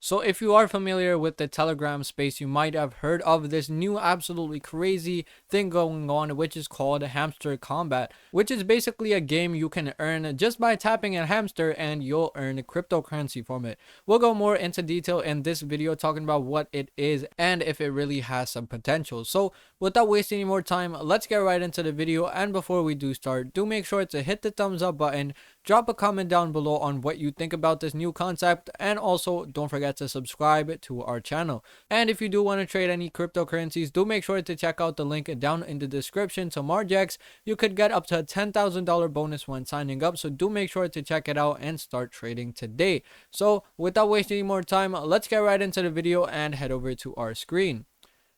So if you are familiar with the Telegram space, you might have heard of this new absolutely crazy thing going on, which is called Hamster Kombat, which is basically a game you can earn just by tapping a hamster and you'll earn cryptocurrency from it. We'll go more into detail in this video talking about what it is and if it really has some potential. So without wasting any more time, let's get right into the video. And before we do start, do make sure to hit the thumbs up button, drop a comment down below on what you think about this new concept, and also don't forget to subscribe to our channel. And if you do want to trade any cryptocurrencies, do make sure to check out the link down in the description to MARGEX. You could get up to a $10,000 bonus when signing up, so do make sure to check it out and start trading today. So without wasting any more time, let's get right into the video and head over to our screen.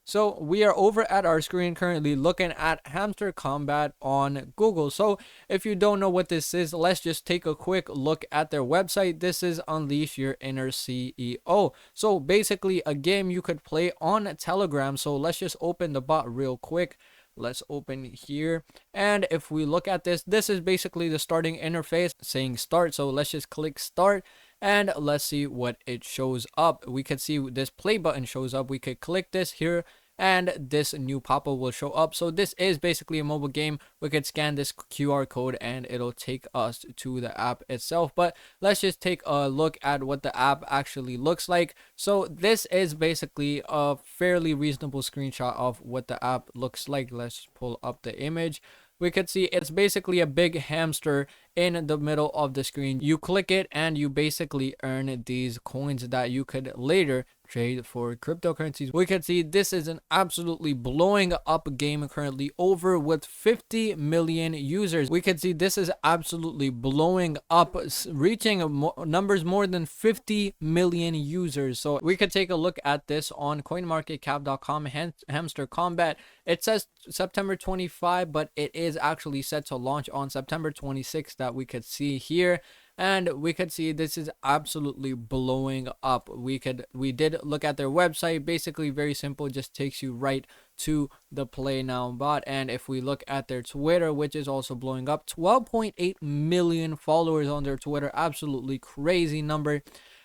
So we are over at our screen currently looking at Hamster Kombat on Google. So if you don't know what this is, let's just take a quick look at their website. This is Unleash Your Inner CEO. So basically a game you could play on Telegram. So let's just open the bot real quick. Let's open here, and if we look at this, this is basically the starting interface saying start. So let's just click start and let's see what it shows up. We can see this play button shows up. We could click this here and this new pop-up will show up. So this is basically a mobile game. We could scan this QR code and it'll take us to the app itself. But let's just take a look at what the app actually looks like. So this is basically a fairly reasonable screenshot of what the app looks like. Let's pull up the image. We could see it's basically a big hamster in the middle of the screen. You click it and you basically earn these coins that you could later trade for cryptocurrencies. We can see this is an absolutely blowing up game currently, over with 50 million users. We can see this is absolutely blowing up, reaching numbers more than 50 million users. So we could take a look at this on coinmarketcap.com. Hamster Kombat, it says September 25, but it is actually set to launch on September 26th, that we could see here. And we could see this is absolutely blowing up. We did look at their website. Basically very simple, just takes you right to the play now bot. And if we look at their Twitter, which is also blowing up, 12.8 million followers on their Twitter. Absolutely crazy number.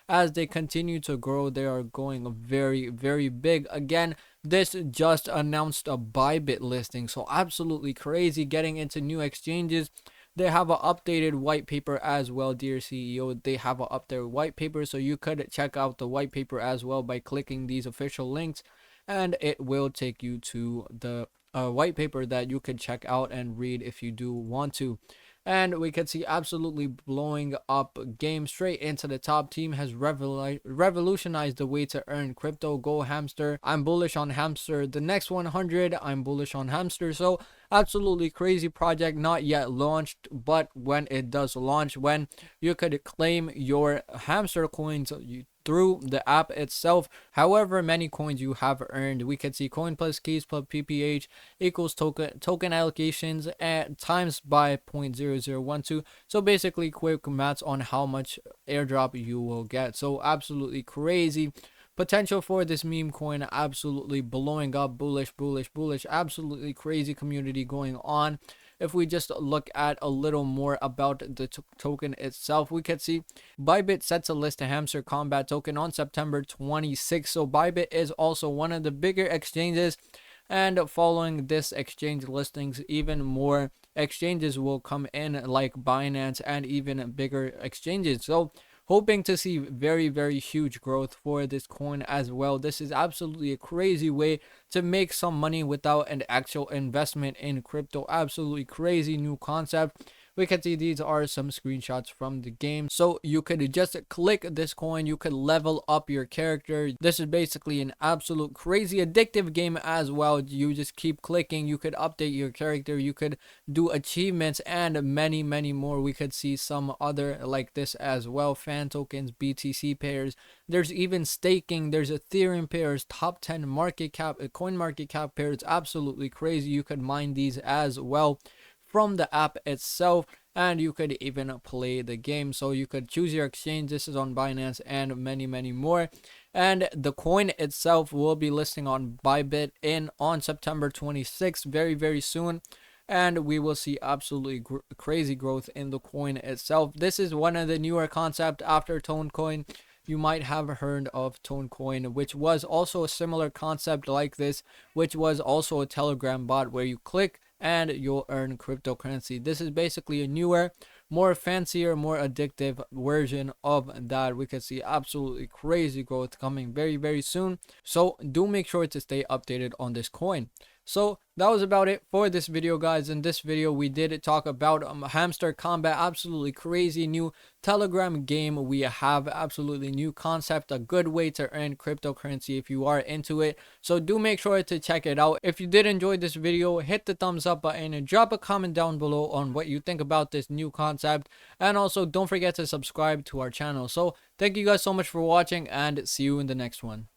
As they continue to grow, they are going very, very big. Again, this just announced a Bybit listing, so absolutely crazy, getting into new exchanges. They have an updated white paper as well, dear CEO. They have an updated white paper, so you could check out the white paper as well by clicking these official links, and it will take you to the white paper that you could check out and read if you do want to. And we can see absolutely blowing up game straight into the top. Team has revolutionized the way to earn crypto. Go Hamster. I'm bullish on Hamster. The next 100, I'm bullish on Hamster. So absolutely crazy project, not yet launched, but when it does launch, when you could claim your hamster coins through the app itself, however many coins you have earned. We can see coin plus keys plus pph equals token allocations and times by 0.0012. So basically quick maths on how much airdrop you will get. So absolutely crazy potential for this meme coin, absolutely blowing up. Bullish, absolutely crazy community going on. If we just look at a little more about the token itself, we can see Bybit set to list a Hamster Kombat token on September 26th. So Bybit is also one of the bigger exchanges, and following this exchange listings, even more exchanges will come in, like Binance and even bigger exchanges. So hoping to see very, very huge growth for this coin as well. This is absolutely a crazy way to make some money without an actual investment in crypto. Absolutely crazy new concept. We can see these are some screenshots from the game. So you could just click this coin, you could level up your character. This is basically an absolute crazy addictive game as well. You just keep clicking, you could update your character, you could do achievements and many, many more. We could see some other like this as well. Fan tokens, BTC pairs. There's even staking, there's Ethereum pairs, top 10 market cap, coin market cap pairs. Absolutely crazy. You could mine these as well from the app itself, and you could even play the game. So you could choose your exchange. This is on Binance and many, many more. And the coin itself will be listing on Bybit on September 26th, very, very soon. And we will see absolutely crazy growth in the coin itself. This is one of the newer concepts after Tone Coin. you might have heard of Tonecoin, which was also a similar concept like this, which was also a Telegram bot where you click and you'll earn cryptocurrency. This is basically a newer, more fancier, more addictive version of that. We can see absolutely crazy growth coming very, very soon. So do make sure to stay updated on this coin. So that was about it for this video, guys. In this video, we did talk about Hamster Kombat, absolutely crazy new Telegram game. We have absolutely new concept, a good way to earn cryptocurrency if you are into it. So do make sure to check it out. If you did enjoy this video, hit the thumbs up button and drop a comment down below on what you think about this new concept. And also don't forget to subscribe to our channel. So thank you guys so much for watching, and see you in the next one.